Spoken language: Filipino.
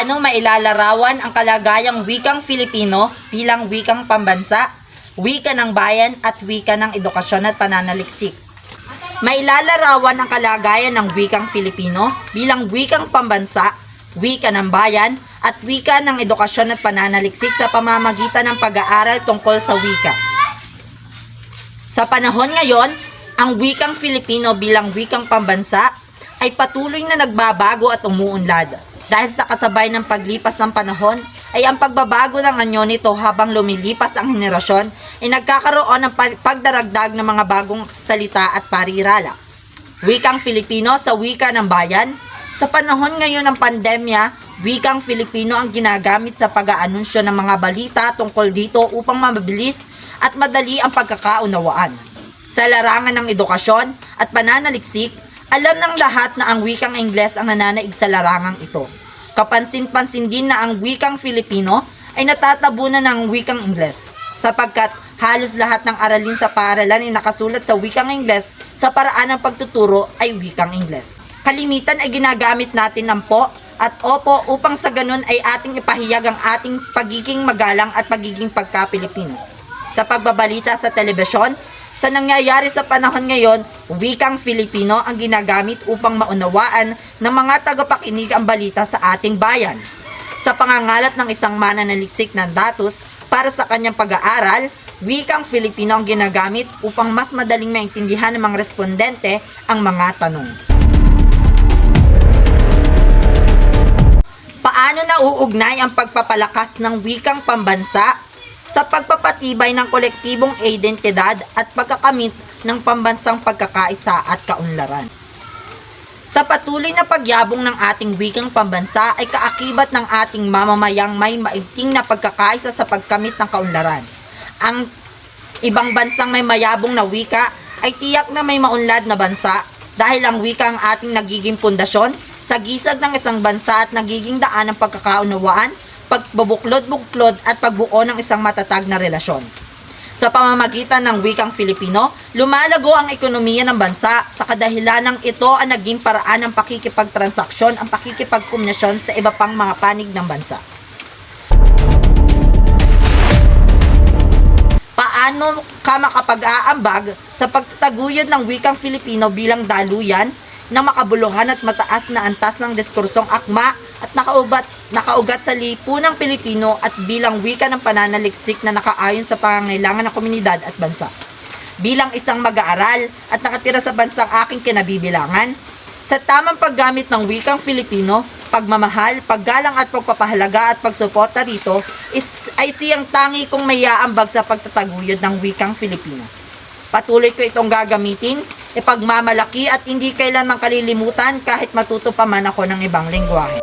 Paano mailalarawan ang kalagayang wikang Filipino bilang wikang pambansa, wika ng bayan at wika ng edukasyon at pananaliksik? Mailalarawan ang kalagayan ng wikang Filipino bilang wikang pambansa, wika ng bayan at wika ng edukasyon at pananaliksik sa pamamagitan ng pag-aaral tungkol sa wika. Sa panahon ngayon, ang wikang Filipino bilang wikang pambansa ay patuloy na nagbabago at umuunlad. Dahil sa kasabay ng paglipas ng panahon, ay ang pagbabago ng anyo nito habang lumilipas ang henerasyon ay nagkakaroon ng pagdaragdag ng mga bagong salita at parirala. Wikang Filipino sa wika ng bayan. Sa panahon ngayon ng pandemya, wikang Filipino ang ginagamit sa pag-aanunsyo ng mga balita tungkol dito upang mabilis at madali ang pagkakaunawaan. Sa larangan ng edukasyon at pananaliksik, alam ng lahat na ang wikang Ingles ang nananaig sa larangang ito. Kapansin-pansin din na ang wikang Filipino ay natatabunan ng wikang Ingles, sapagkat halos lahat ng aralin sa paaralan ay nakasulat sa wikang Ingles sa paraan ng pagtuturo ay wikang Ingles. Kalimitan ay ginagamit natin ng po at opo upang sa ganun ay ating ipahayag ang ating pagiging magalang at pagiging pagka-Pilipino. Sa pagbabalita sa telebisyon, sa nangyayari sa panahon ngayon, wikang Filipino ang ginagamit upang maunawaan ng mga tagapakinig ang balita sa ating bayan. Sa pangangalat ng isang mananaliksik ng datos para sa kanyang pag-aaral, wikang Filipino ang ginagamit upang mas madaling maintindihan ng mga respondente ang mga tanong. Paano nauugnay ang pagpapalakas ng wikang pambansa sa pagpapatibay ng kolektibong identidad at pagkakamit ng pambansang pagkakaisa at kaunlaran? Sa patuloy na pagyabong ng ating wikang pambansa ay kaakibat ng ating mamamayang may maigting na pagkakaisa sa pagkamit ng kaunlaran. Ang ibang bansang may mayabong na wika ay tiyak na may maunlad na bansa dahil ang wika ang ating nagiging pundasyon sa gisag ng isang bansa at nagiging daan ng pagkakaunawaan, pagbubuklod-buklod at pagbuo ng isang matatag na relasyon. Sa pamamagitan ng wikang Filipino, lumalago ang ekonomiya ng bansa sa kadahilanang ito ang naging paraan ng pakikipagtransaksyon, ang pakikipagkomunikasyon sa iba pang mga panig ng bansa. Paano ka makapag-aambag sa pagtataguyod ng wikang Filipino bilang daluyan na makabuluhan at mataas na antas ng diskursong akma at nakaugat sa lipunang Pilipino at bilang wika ng pananaliksik na nakaayon sa pangangailangan ng komunidad at bansa. Bilang isang mag-aaral at nakatira sa bansang aking kinabibilangan, sa tamang paggamit ng wikang Filipino, pagmamahal, paggalang at pagpapahalaga at pagsuporta rito ay siyang tangi kong mayaambag sa pagtataguyod ng wikang Filipino. Patuloy ko itong gagamitin, ipagmamalaki at hindi kailanman kalilimutan kahit matuto pa man ako ng ibang lengguwahe.